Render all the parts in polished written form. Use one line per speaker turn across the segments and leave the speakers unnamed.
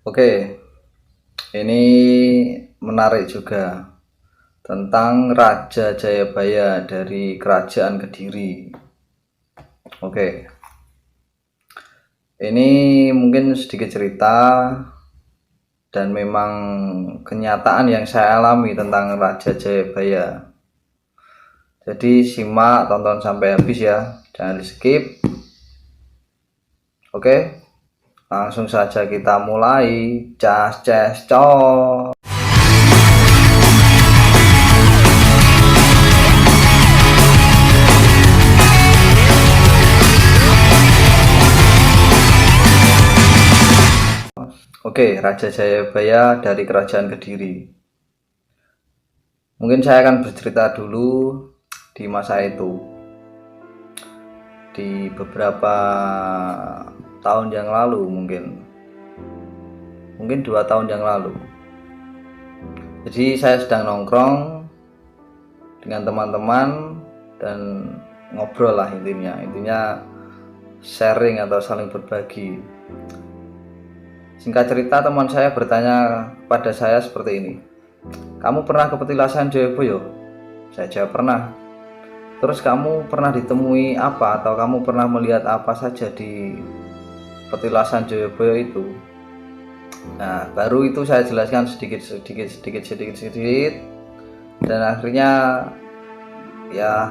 Oke, ini menarik juga tentang Raja Jayabaya dari Kerajaan Kediri. Oke, ini mungkin sedikit cerita dan memang kenyataan yang saya alami tentang Raja Jayabaya. Jadi simak, tonton sampai habis ya, jangan di skip. Oke, langsung saja kita mulai. Cas ces cos. Oke, Raja Jayabaya dari Kerajaan Kediri. Mungkin saya akan bercerita dulu di masa itu. Di beberapa tahun yang lalu mungkin 2 tahun yang lalu. Jadi saya sedang nongkrong dengan teman-teman dan ngobrol lah intinya sharing atau saling berbagi. Singkat cerita, teman saya bertanya pada saya seperti ini, kamu pernah ke Petilasan Jayabaya? Saya jawab pernah. Terus kamu pernah ditemui apa atau kamu pernah melihat apa saja di Petilasan Jayabaya itu? Nah, baru itu saya jelaskan sedikit dan akhirnya ya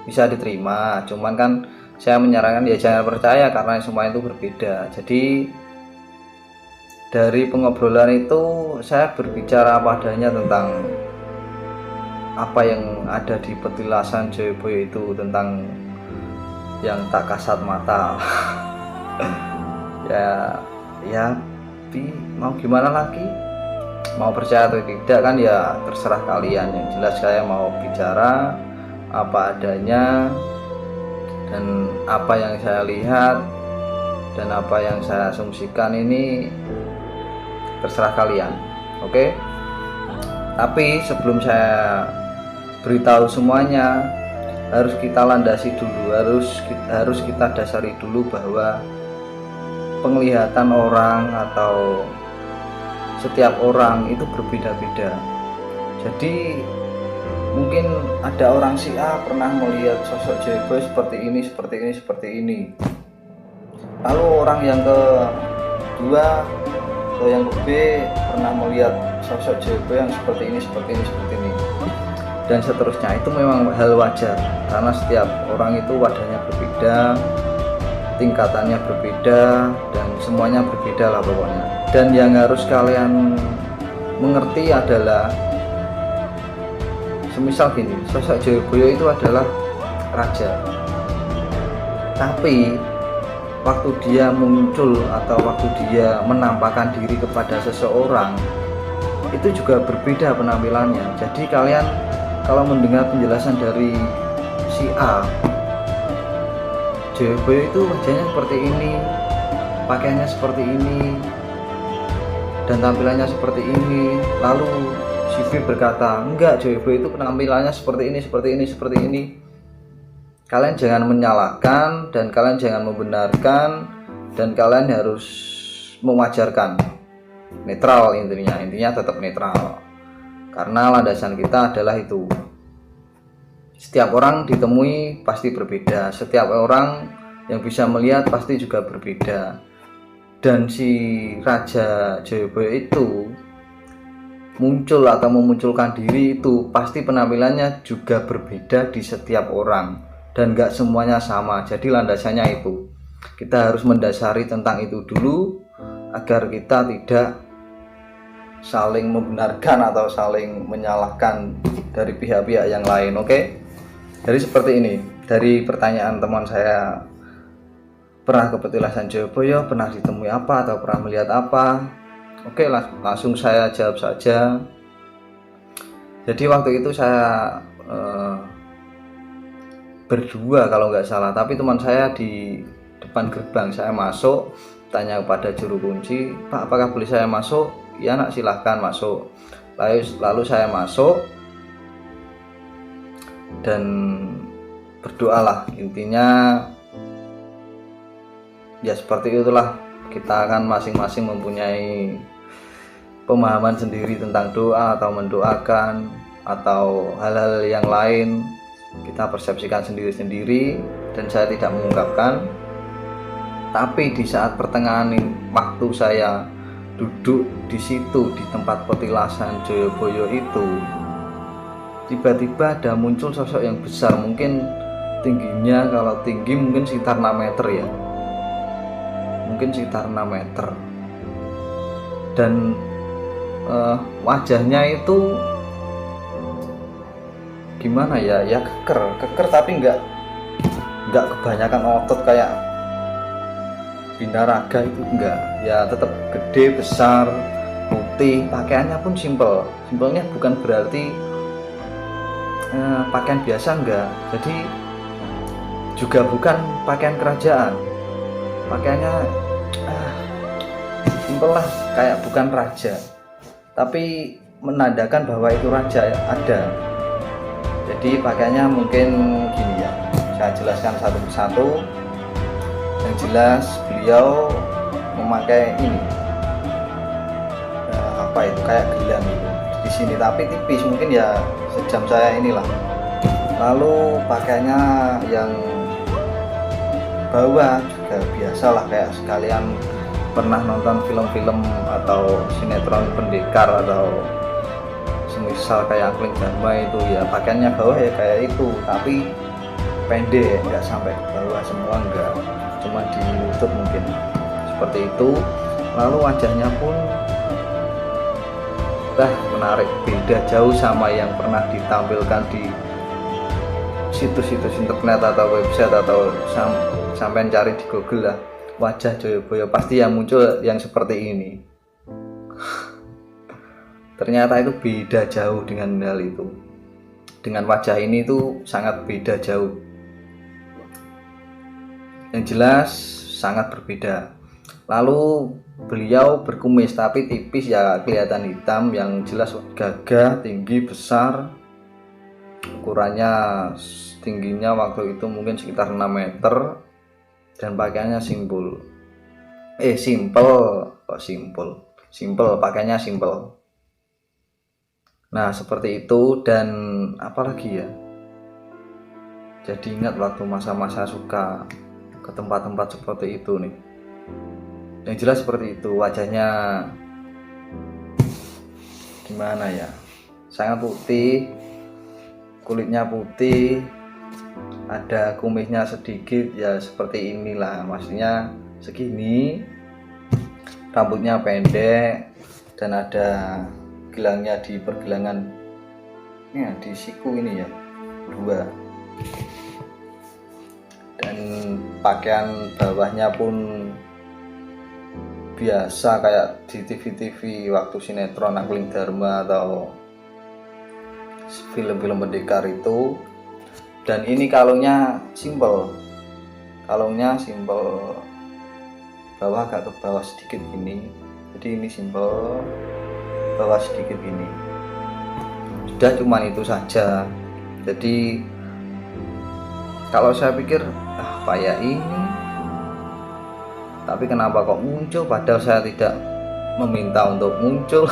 bisa diterima. Cuman kan saya menyarankan ya jangan percaya karena semua itu berbeda. Jadi dari pengobrolan itu saya berbicara padanya tentang apa yang ada di Petilasan Jayabaya itu, tentang yang tak kasat mata. ya mau gimana lagi, mau percaya atau tidak kan ya terserah kalian. Yang jelas saya mau bicara apa adanya dan apa yang saya lihat dan apa yang saya asumsikan ini terserah kalian. Oke? Tapi sebelum saya beritahu semuanya, harus kita landasi dulu, harus kita dasari dulu bahwa penglihatan orang atau setiap orang itu berbeda-beda. Jadi mungkin ada orang si A pernah melihat sosok Jayabaya seperti ini. Lalu orang yang kedua atau yang ke B pernah melihat sosok Jayabaya yang seperti ini, dan seterusnya. Itu memang hal wajar karena setiap orang itu wadahnya berbeda, tingkatannya berbeda, dan semuanya berbeda lah pokoknya. Dan yang harus kalian mengerti adalah semisal gini, sosok Jayabaya itu adalah raja, tapi waktu dia muncul atau waktu dia menampakkan diri kepada seseorang itu juga berbeda penampilannya. Jadi kalian kalau mendengar penjelasan dari si A, Jayabaya itu wajahnya seperti ini, pakaiannya seperti ini, dan tampilannya seperti ini, lalu si B berkata enggak, Jayabaya itu penampilannya seperti ini, kalian jangan menyalahkan dan kalian jangan membenarkan, dan kalian harus mewajarkan, netral. Intinya tetap netral karena landasan kita adalah itu. Setiap orang ditemui pasti berbeda, setiap orang yang bisa melihat pasti juga berbeda. Dan si Raja Jayabaya itu muncul atau memunculkan diri itu pasti penampilannya juga berbeda di setiap orang dan gak semuanya sama. Jadi landasannya itu, kita harus mendasari tentang itu dulu agar kita tidak saling membenarkan atau saling menyalahkan dari pihak-pihak yang lain. Oke? Jadi seperti ini, dari pertanyaan teman saya, pernah ke Petilasan Jayabaya, pernah ditemui apa atau pernah melihat apa? Oke, langsung saya jawab saja. Jadi waktu itu saya berdua kalau nggak salah, tapi teman saya di depan gerbang. Saya masuk, tanya kepada juru kunci, Pak, apakah boleh saya masuk? Ya nak, silahkan masuk. Lalu saya masuk dan berdoalah. Intinya ya seperti itulah, kita kan masing-masing mempunyai pemahaman sendiri tentang doa atau mendoakan atau hal-hal yang lain, kita persepsikan sendiri-sendiri dan saya tidak mengungkapkan. Tapi di saat pertengahan waktu saya duduk di situ di tempat petilasan Joyoboyo itu, tiba-tiba ada muncul sosok yang besar, mungkin tingginya, kalau tinggi mungkin sekitar 6 meter ya, mungkin sekitar 6 meter, dan wajahnya itu gimana ya, ya keker tapi nggak kebanyakan otot kayak Binaraga itu, enggak ya, tetap gede besar putih. Pakaiannya pun simpelnya bukan berarti pakaian biasa, enggak, jadi juga bukan pakaian kerajaan, pakaiannya simpel lah, kayak bukan raja tapi menandakan bahwa itu raja ada. Jadi pakaiannya mungkin gini ya, saya jelaskan satu persatu. Yang jelas beliau memakai ini apa itu, kayak gelang itu di sini tapi tipis, mungkin ya sejam saya inilah. Lalu pakaiannya yang bawah juga biasalah, kayak sekalian pernah nonton film-film atau sinetron pendekar atau semisal kayak Angkling Dharma itu ya, pakaiannya bawah ya kayak itu tapi pendek, nggak sampai ke bawah semua, enggak, cuma di lutut mungkin seperti itu. Lalu wajahnya pun menarik, beda jauh sama yang pernah ditampilkan di situs-situs internet atau website atau sampai cari di Google lah, wajah Joyoboyo pasti yang muncul yang seperti ini. Ternyata itu beda jauh dengan hal itu, dengan wajah ini itu sangat beda jauh. Yang jelas sangat berbeda. Lalu beliau berkumis tapi tipis ya, kelihatan hitam, yang jelas gagah, tinggi, besar. Ukurannya tingginya waktu itu mungkin sekitar 6 meter dan pakaiannya simpel, pakaiannya simpel. Nah seperti itu. Dan apalagi ya, jadi ingat waktu masa-masa suka ke tempat-tempat seperti itu nih. Yang jelas seperti itu, wajahnya gimana ya, sangat putih, kulitnya putih, ada kumisnya sedikit ya, seperti inilah, maksudnya segini, rambutnya pendek dan ada gelangnya di pergelangan ya, di siku ini ya, 2. Dan pakaian bawahnya pun biasa kayak di TV-TV waktu sinetron Angkling Dharma atau film-film pendekar itu. Dan ini kalungnya simpel, bawah agak ke bawah sedikit gini, jadi ini simpel, bawah sedikit gini, sudah cuman itu saja. Jadi kalau saya pikir apa ya ini, tapi kenapa kok muncul padahal saya tidak meminta untuk muncul.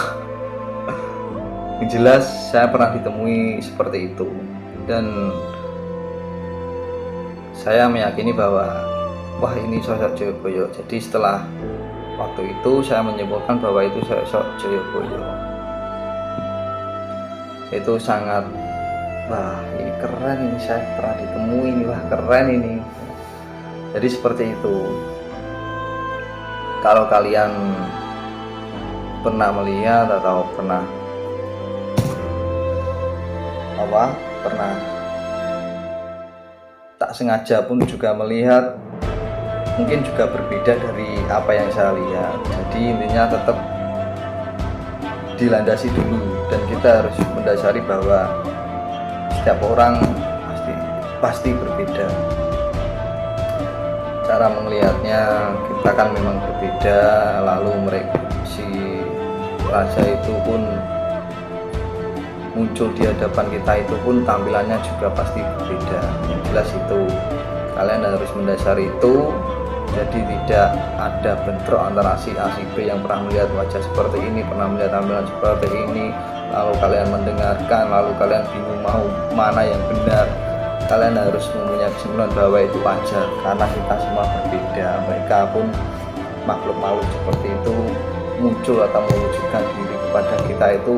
Yang jelas saya pernah ditemui seperti itu dan saya meyakini bahwa wah ini sosok Joyoboyo. Jadi setelah waktu itu saya menyimpulkan bahwa itu sosok Joyoboyo. Itu sangat, wah ini keren, ini saya pernah ditemui ini, wah keren ini. Jadi seperti itu. Kalau kalian pernah melihat atau pernah tak sengaja pun juga melihat, mungkin juga berbeda dari apa yang saya lihat. Jadi intinya tetap dilandasi dulu dan kita harus mendasari bahwa setiap orang pasti berbeda. Cara melihatnya kita kan memang berbeda. Lalu mereka, si raja itu pun muncul di hadapan kita itu pun tampilannya juga pasti berbeda. Yang jelas itu kalian harus mendasari itu Jadi tidak ada bentrok antara si A si B yang pernah melihat wajah seperti ini, pernah melihat tampilan seperti ini, lalu kalian mendengarkan, lalu kalian bingung mau mana yang benar. Kalian harus mempunyai kesimpulan bahwa itu wajar karena kita semua berbeda. Mereka pun makhluk-makhluk seperti itu muncul atau mewujudkan diri kepada kita itu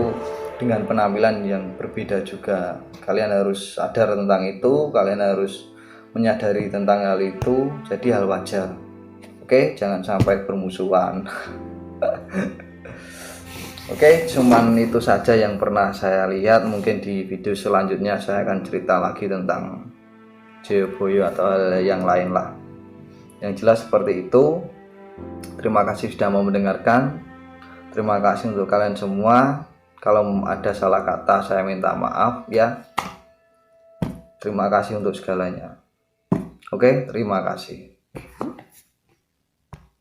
dengan penampilan yang berbeda juga. Kalian harus sadar tentang itu, kalian harus menyadari tentang hal itu, jadi hal wajar. Oke, jangan sampai bermusuhan. Oke, cuman itu saja yang pernah saya lihat. Mungkin di video selanjutnya saya akan cerita lagi tentang Jayabaya atau hal yang lain lah. Yang jelas seperti itu. Terima kasih sudah mau mendengarkan. Terima kasih untuk kalian semua. Kalau ada salah kata saya minta maaf ya. Terima kasih untuk segalanya. Oke, terima kasih.